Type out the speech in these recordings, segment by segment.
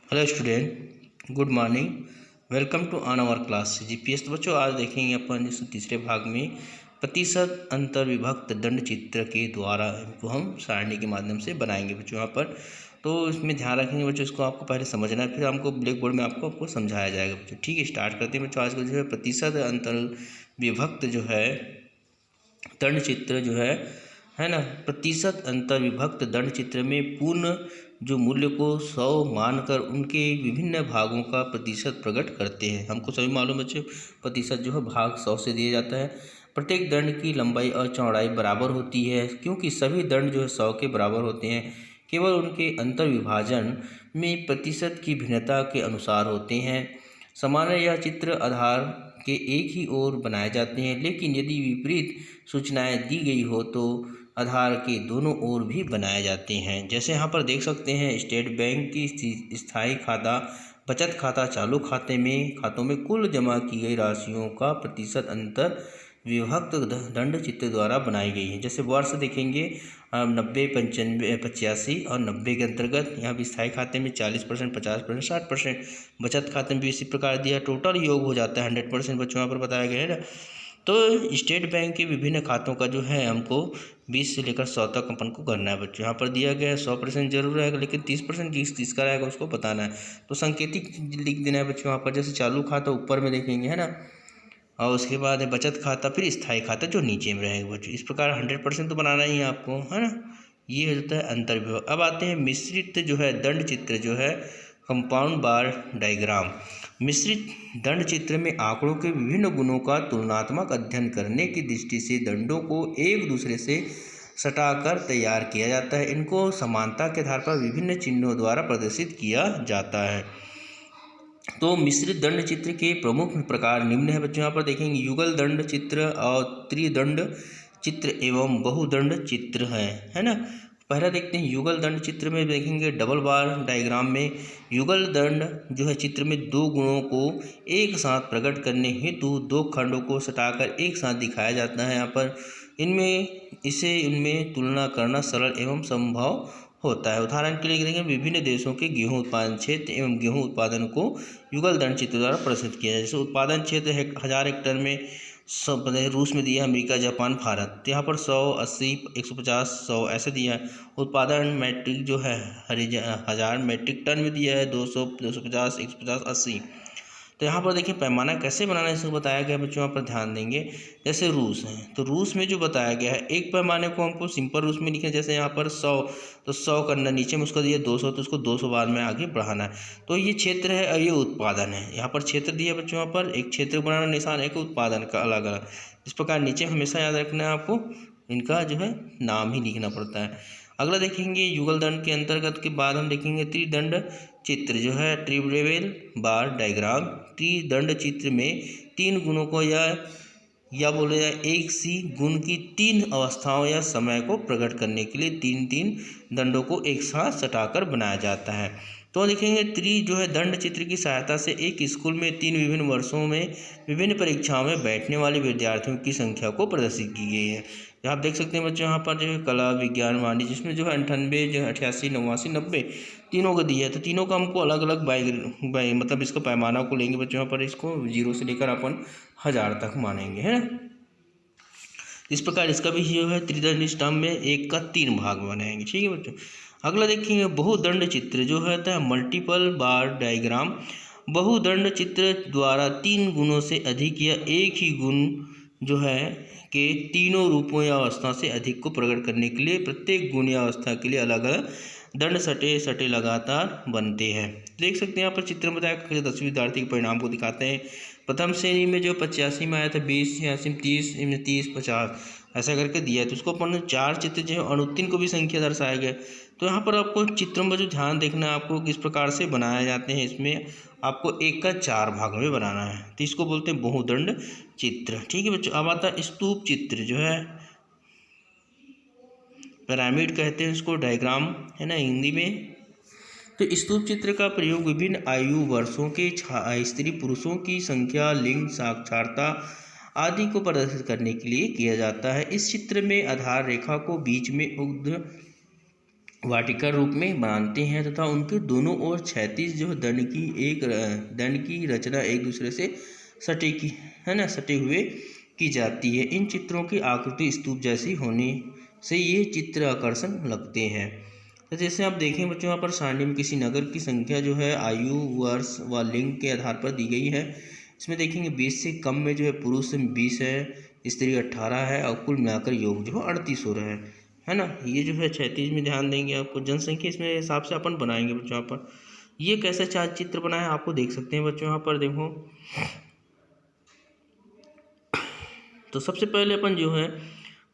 Hello student, good morning. Welcome to on our class GPS. तो बच्चों, आज देखेंगे अपन इस तीसरे भाग में प्रतिशत अंतर विभक्त दंड चित्र के द्वारा इनको हम सारणी के माध्यम से बनाएंगे बच्चों। यहाँ पर तो इसमें ध्यान रखेंगे बच्चों, इसको आपको पहले समझना है, फिर हमको ब्लैक बोर्ड में आपको समझाया जाएगा बच्चों। ठीक है, स्टार्ट करते हैं बच्चों। आज का जो है प्रतिशत अंतर विभक्त जो है दंड चित्र जो है ना, प्रतिशत अंतर विभक्त दंड चित्र में पूर्ण जो मूल्य को 100 मानकर उनके विभिन्न भागों का प्रतिशत प्रकट करते हैं। हमको सभी मालूम बच्चों, प्रतिशत जो है भाग 100 से दिया जाता है। प्रत्येक दंड की लंबाई और चौड़ाई बराबर होती है, क्योंकि सभी दंड जो है 100 के बराबर होते हैं। केवल उनके अंतर विभाजन में प्रतिशत की भिन्नता के अनुसार होते हैं। सामान्य यह चित्र आधार के एक ही ओर बनाए जाते हैं, लेकिन यदि विपरीत सूचनाएं दी गई हो तो आधार के दोनों ओर भी बनाए जाते हैं। जैसे यहाँ पर देख सकते हैं, स्टेट बैंक की स्थायी खाता, बचत खाता, चालू खातों में कुल जमा की गई राशियों का प्रतिशत अंतर विभक्त दंड चित्र द्वारा बनाई गई है। जैसे वर्ष देखेंगे 90, 95, 85 और 90 के अंतर्गत यहाँ भी स्थायी खाते में 40%, 50%, 60%, बचत खाते में भी इसी प्रकार दिया। टोटल योग हो जाता है 100% बच्चों यहाँ पर बताया गया है ना। तो स्टेट बैंक के विभिन्न खातों का जो है हमको 20 से लेकर 100 तक अपन को करना है बच्चों। यहाँ पर दिया गया है 100% जरूर रहेगा, लेकिन 30% किसका रहेगा उसको बताना है। तो सांकेतिक लिख देना है बच्चों यहाँ पर। जैसे चालू खाता ऊपर में देखेंगे है ना, और उसके बाद है बचत खाता, फिर स्थायी खाता जो नीचे में रहेगा बच्चों। इस प्रकार 100% तो बनाना ही है आपको, है ना। ये हो जाता है अंतर विभक्त। अब आते हैं मिश्रित जो है दंड चित्र जो है, कंपाउंड बार डायग्राम। मिश्रित दंड चित्र में आंकड़ों के विभिन्न गुणों का तुलनात्मक अध्ययन करने की दृष्टि से दंडों को एक दूसरे से सटाकर तैयार किया जाता है। इनको समानता के आधार पर विभिन्न चिन्हों द्वारा प्रदर्शित किया जाता है। तो मिश्रित दंड चित्र के प्रमुख प्रकार निम्न है बच्चों। यहाँ पर देखेंगे युगल दंड चित्र और त्रिदंड चित्र एवं बहुदंड चित्र है ना। पहला देखते हैं युगल दंड चित्र में देखेंगे डबल बार डायग्राम में युगल दंड जो है चित्र में दो गुणों को एक साथ प्रकट करने हेतु दो खंडों को सटाकर एक साथ दिखाया जाता है। यहाँ पर इनमें तुलना करना सरल एवं संभव होता है। उदाहरण के लिए देखेंगे विभिन्न देशों के गेहूं उत्पादन क्षेत्र एवं गेहूं उत्पादन को युगल दंड चित्र द्वारा प्रदर्शित किया जाए। जैसे उत्पादन क्षेत्र 1000 हेक्टेयर में रूस में दिया है, अमेरिका, जापान, भारत। तो यहाँ पर 100, 80, 150, 100 ऐसे दिया है। उत्पादन मैट्रिक जो है 1000 मैट्रिक टन में दिया है, 200, 250, 150, 80। तो यहाँ पर देखिए पैमाना कैसे बनाना है इसको बताया गया है बच्चों। यहाँ पर ध्यान देंगे, जैसे रूस है तो रूस में जो बताया गया है एक पैमाने को हमको सिंपल रूस में लिखें। जैसे यहाँ पर 100 तो 100 करना, नीचे में उसका दिया 200 तो उसको 200 बार में आगे बढ़ाना है। तो ये क्षेत्र है और ये उत्पादन है। यहाँ पर क्षेत्र दिया बच्चों, यहाँ पर एक क्षेत्र बनाना निशान, एक उत्पादन का अलग अलग। इस प्रकार नीचे हमेशा याद रखना है आपको, इनका जो है नाम ही लिखना पड़ता है। अगला देखेंगे युगल दंड के अंतर्गत के बाद हम देखेंगे त्रिदंड चित्र जो है ट्रिब्रेवेल बार डायग्राम। त्रिदंड चित्र में तीन गुणों को या बोले जाए एक सी गुण की तीन अवस्थाओं या समय को प्रकट करने के लिए तीन तीन दंडों को एक साथ सटाकर बनाया जाता है। तो देखेंगे जो है दंड चित्र की सहायता से एक स्कूल में 3 विभिन्न वर्षों में विभिन्न परीक्षाओं में बैठने वाले विद्यार्थियों की संख्या को प्रदर्शित की गई है। आप देख सकते हैं बच्चों, यहाँ पर जो है कला, विज्ञान, वाणिज्य, जिसमें जो है 98, जो है 88, 89, 90 तीनों को दिया है। तो तीनों का हमको अलग अलग बाई मतलब इसको पैमाना को लेंगे बच्चों। यहाँ पर इसको 0 से लेकर अपन 1000 तक मानेंगे, है ना। इस प्रकार इसका भी जो है त्रिदंड स्तंभ में 1 का 3 भाग बनाएंगे। ठीक है बच्चों। अगला देखेंगे बहुदंड चित्र जो होता है मल्टीपल बार डायग्राम। बहुदंड चित्र द्वारा 3 गुणों से अधिक या एक ही गुण जो है के तीनों रूपों या अवस्था से अधिक को प्रकट करने के लिए प्रत्येक गुण या अवस्था के लिए अलग अलग दंड सटे सटे लगातार बनते हैं। देख सकते हैं यहाँ पर चित्र में बताया 10वीं विद्यार्थी के परिणाम को दिखाते हैं। प्रथम श्रेणी में जो 85 में आया था, 20, 86, 30, 30, 50 ऐसा करके दिया है। तो उसको अपन 4 चित्र जो है अनुत्तीर्ण को भी संख्या दर्शाया गया। तो यहाँ पर आपको चित्रों में जो ध्यान देखना है आपको किस प्रकार से बनाए जाते हैं। इसमें आपको 1 का 4 भाग में बनाना है, तो इसको बोलते हैं बहुदंड चित्र। ठीक है बच्चों। अब आता है स्तूप चित्र जो है, पिरामिड कहते हैं इसको, डायग्राम है ना हिंदी में। तो स्तूप चित्र का प्रयोग विभिन्न आयु वर्षों के स्त्री पुरुषों की संख्या, लिंग, साक्षरता आदि को प्रदर्शित करने के लिए किया जाता है। इस चित्र में आधार रेखा को बीच में वाटिका रूप में बनाते हैं तथा उनके दोनों ओर क्षैतिज जो दंड की रचना एक दूसरे से सटे हुए की जाती है। इन चित्रों की आकृति स्तूप जैसी होने से ये चित्र आकर्षण लगते हैं। तो जैसे आप देखें बच्चों, यहाँ पर सारणी में किसी नगर की संख्या जो है आयु, वर्ष व लिंग के आधार पर दी गई है। इसमें देखेंगे 20 से कम में जो है पुरुष 20 है, स्त्री 18 है और कुल मिलाकर योग जो है 38 हो रहा है ना। ये जो है 36 में ध्यान देंगे आपको। जनसंख्या इसमें हिसाब से अपन बनाएंगे बच्चों। यहाँ पर ये कैसे चार चित्र बनाए आपको देख सकते हैं बच्चों। यहाँ पर देखो, तो सबसे पहले अपन जो है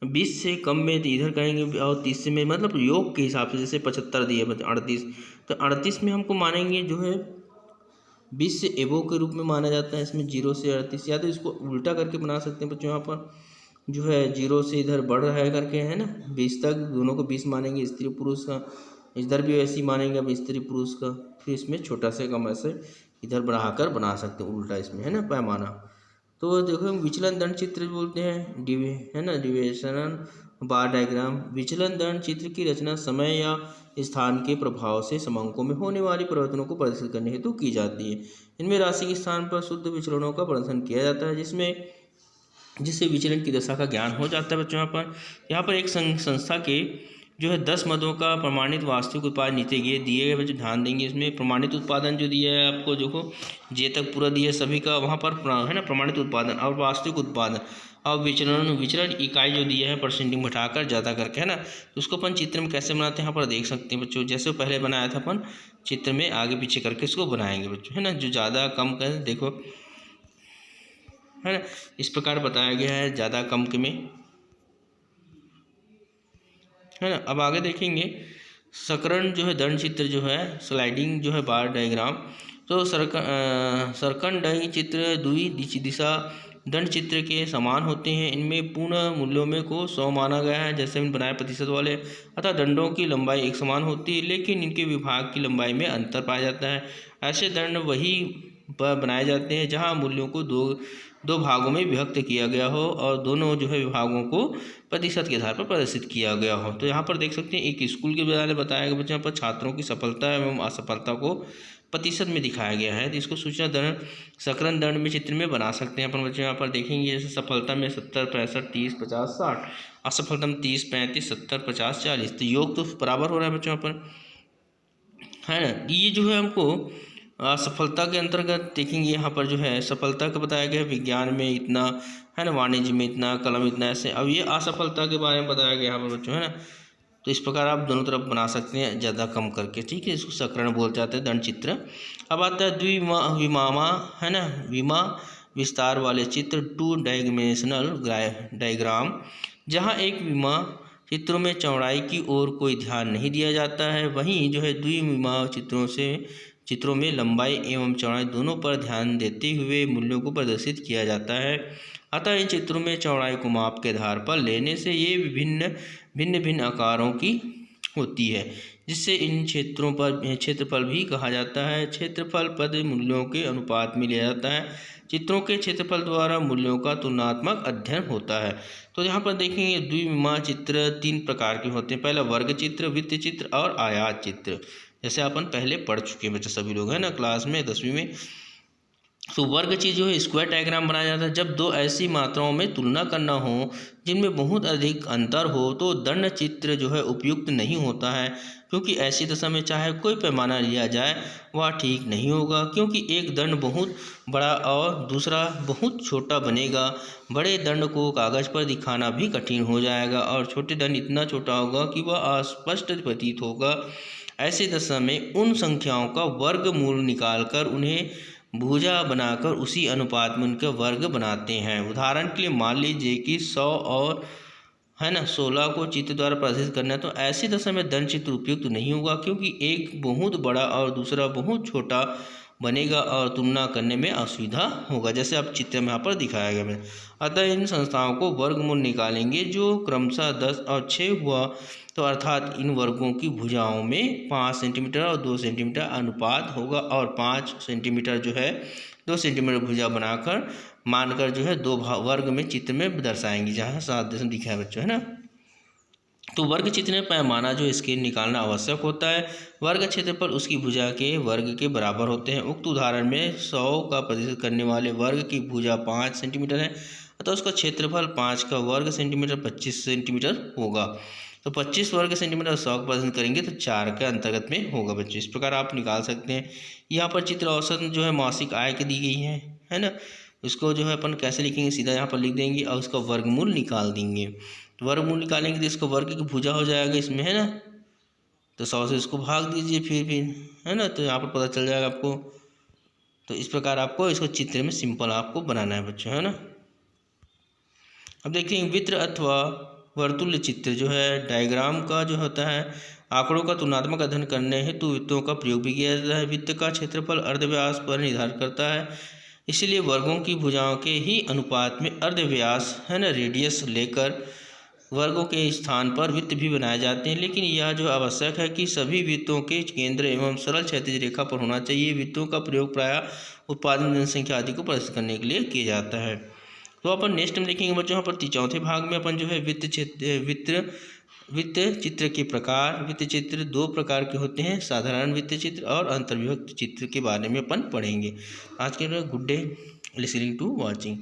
20 से कम में तो इधर कहेंगे और 30 में मतलब योग के हिसाब से, जैसे 75 दिए 38, तो 38 में हमको मानेंगे जो है 20 से एबो के रूप में माना जाता है। इसमें 0 से 38, या तो इसको उल्टा करके बना सकते हैं बच्चों। यहाँ पर जो है 0 से इधर बढ़ रहा है करके है ना, 20 तक दोनों को 20 मानेंगे स्त्री पुरुष का। इधर भी वैसे ही मानेंगे अब स्त्री पुरुष का। फिर इसमें छोटा से कम ऐसे इधर बढ़ाकर बना सकते हैं उल्टा इसमें, है ना, पैमाना। तो देखो विचलन दंड चित्र बोलते हैं, डिविएशन बार डायग्राम। विचलन दंड चित्र की रचना समय या स्थान के प्रभाव से समांकों में होने वाली परिवर्तनों को प्रदर्शित करने हेतु की जाती है। इनमें राशि के स्थान पर शुद्ध विचलनों का प्रदर्शन किया जाता है, जिससे विचलन की दशा का ज्ञान हो जाता है बच्चों। यहाँ पर एक संस्था के जो है 10 मदों का प्रमाणित वास्तविक उत्पादन नीचे दिए गए बच्चों, ध्यान देंगे। इसमें प्रमाणित उत्पादन जो दिया है आपको, देखो जे तक पूरा दिया है सभी का, वहाँ पर है ना प्रमाणित उत्पादन और वास्तविक उत्पादन और विचलन इकाई जो दिया है परसेंटिंग बैठाकर ज़्यादा करके, है ना। तो उसको अपन चित्र में कैसे बनाते हैं यहाँ पर देख सकते हैं बच्चों। जैसे पहले बनाया था अपन चित्र में आगे पीछे करके इसको बनाएंगे बच्चों, है ना। जो ज़्यादा कम कर देखो, है ना, इस प्रकार बताया गया है ज़्यादा कम के में, है ना। अब आगे देखेंगे सकरण जो है दंड चित्र जो है स्लाइडिंग जो है बार डायग्राम। तो सरकन दंड चित्र दुई दिशा दंड चित्र के समान होते हैं। इनमें पूर्ण मूल्यों में को 100 माना गया है, जैसे हम बनाए प्रतिशत वाले। अतः दंडों की लंबाई एक समान होती है, लेकिन इनके विभाग की लंबाई में अंतर पाया जाता है। ऐसे दंड वही पर बनाए जाते हैं जहां मूल्यों को दो भागों में विभक्त किया गया हो और दोनों जो है विभागों को प्रतिशत के आधार पर प्रदर्शित किया गया हो। तो यहाँ पर देख सकते हैं एक स्कूल के बारे में बताया गया बच्चों। यहाँ पर छात्रों की सफलता एवं असफलता को प्रतिशत में दिखाया गया है। तो इसको सूचना दंड सकरण दंड में चित्र में बना सकते हैं अपन बच्चों। यहाँ पर देखेंगे जैसे सफलता में 70, 65, 30, 50, 60, असफलता में 30, 35, 70, 50, 40। तो योग तो बराबर हो रहा है बच्चों यहाँ पर, है ना। ये जो है हमको सफलता के अंतर्गत देखेंगे। यहाँ पर जो है सफलता का बताया गया है विज्ञान में इतना, है ना, वाणिज्य में इतना, कलम इतना, ऐसे। अब ये असफलता के बारे में बताया गया यहाँ पर बच्चों, है ना। तो इस प्रकार आप दोनों तरफ बना सकते हैं ज़्यादा कम करके, ठीक है। इसको सकरण बोल जाते हैं दंड चित्र। अब आता है द्विविमा, है ना, विमा विस्तार वाले चित्र, 2 डायमेंशनल डायग्राम, जहाँ एक विमा चित्रों में चौड़ाई की ओर कोई ध्यान नहीं दिया जाता है, वहीं जो है द्विविमा चित्रों में लंबाई एवं चौड़ाई दोनों पर ध्यान देते हुए मूल्यों को प्रदर्शित किया जाता है। अतः इन चित्रों में चौड़ाई को माप के आधार पर लेने से ये भिन्न भिन्न आकारों की होती है, जिससे इन क्षेत्रफल भी कहा जाता है। क्षेत्रफल पद मूल्यों के अनुपात में लिया जाता है। चित्रों के क्षेत्रफल द्वारा मूल्यों का तुलनात्मक अध्ययन होता है। तो यहाँ पर देखेंगे द्विविमा चित्र 3 प्रकार के होते हैं। पहला वर्ग चित्र, वृत्त चित्र और आयात चित्र, जैसे अपन पहले पढ़ चुके हैं बच्चे सभी लोग, है ना, क्लास में 10वीं में। तो वर्ग चित्र जो है स्क्वायर डायग्राम बनाया जाता है। जब दो ऐसी मात्राओं में तुलना करना हो जिनमें बहुत अधिक अंतर हो तो दंड चित्र जो है उपयुक्त नहीं होता है, क्योंकि ऐसी दशा में चाहे कोई पैमाना लिया जाए वह ठीक नहीं होगा, क्योंकि एक दंड बहुत बड़ा और दूसरा बहुत छोटा बनेगा। बड़े दंड को कागज पर दिखाना भी कठिन हो जाएगा और छोटे दंड इतना छोटा होगा कि वह अस्पष्ट प्रतीत होगा। ऐसी दशा में उन संख्याओं का वर्गमूल निकालकर उन्हें भुजा बनाकर उसी अनुपात में उनके वर्ग बनाते हैं। उदाहरण के लिए मान लीजिए कि 100 और, है ना, 16 को चित्र द्वारा प्रदर्शित करना है, तो ऐसी दशा में दंड चित्र उपयुक्त नहीं होगा, क्योंकि एक बहुत बड़ा और दूसरा बहुत छोटा बनेगा और तुलना करने में असुविधा होगा, जैसे अब चित्र में यहाँ पर दिखाया गया है। अतः इन संस्थाओं को वर्गमूल निकालेंगे जो क्रमशः 10 और 6 हुआ, तो अर्थात इन वर्गों की भुजाओं में 5 सेंटीमीटर और 2 सेंटीमीटर अनुपात होगा और 5 सेंटीमीटर जो है 2 सेंटीमीटर भुजा बनाकर मानकर जो है 2 वर्ग में चित्र में दर्शाएंगे, जहाँ 7 दिखा है बच्चों, है ना। तो वर्ग चित्र में पैमाना जो स्केल निकालना आवश्यक होता है। वर्ग क्षेत्रफल उसकी भुजा के वर्ग के बराबर होते हैं। उक्त उदाहरण में 100 का प्रतिशत करने वाले वर्ग की भुजा 5 सेंटीमीटर है, अतः उसका क्षेत्रफल 5 का वर्ग सेंटीमीटर 25 सेंटीमीटर होगा। तो 25 वर्ग सेंटीमीटर 100 का प्रतिशत करेंगे तो 4 के अंतर्गत में होगा बच्चों। इस प्रकार आप निकाल सकते हैं। यहाँ पर चित्र औसत जो है मासिक आय की दी गई है ना। इसको जो है अपन कैसे लिखेंगे, सीधा यहाँ पर लिख देंगे और उसका वर्गमूल निकाल देंगे। तो वर्गमूल निकालेंगे तो इसका वर्ग की भुजा हो जाएगा इसमें, है ना। तो 100 से इसको भाग दीजिए फिर है ना, तो यहाँ पर पता चल जाएगा आपको। तो इस प्रकार आपको इसको चित्र में सिंपल आपको बनाना है बच्चों, है ना। अब देखेंगे वृत्त अथवा वर्तुल्य चित्र जो है डायग्राम का जो होता है, आंकड़ों का तुलनात्मक अध्ययन करने हेतु वृत्तों का प्रयोग भी किया जाता है। वृत्त का क्षेत्रफल अर्धव्यास पर निर्धारित करता है, इसलिए वर्गों की भुजाओं के ही अनुपात में अर्धव्यास है ना रेडियस लेकर वर्गों के स्थान पर वृत्त भी बनाए जाते हैं। लेकिन यह जो आवश्यक है कि सभी वृत्तों के केंद्र एवं सरल क्षैतिज रेखा पर होना चाहिए। वृत्तों का प्रयोग प्रायः उत्पादन, जनसंख्या आदि को प्रदर्शित करने के लिए किया जाता है। तो अपन नेक्स्ट में देखेंगे बच्चों, यहाँ पर चौथे भाग में अपन जो है वृत्त चित्र के प्रकार। वृत्त चित्र 2 प्रकार के होते हैं, साधारण वृत्त चित्र और अंतर्विभक्त चित्र के बारे में अपन पढ़ेंगे। आज के लिए good day, listening to watching.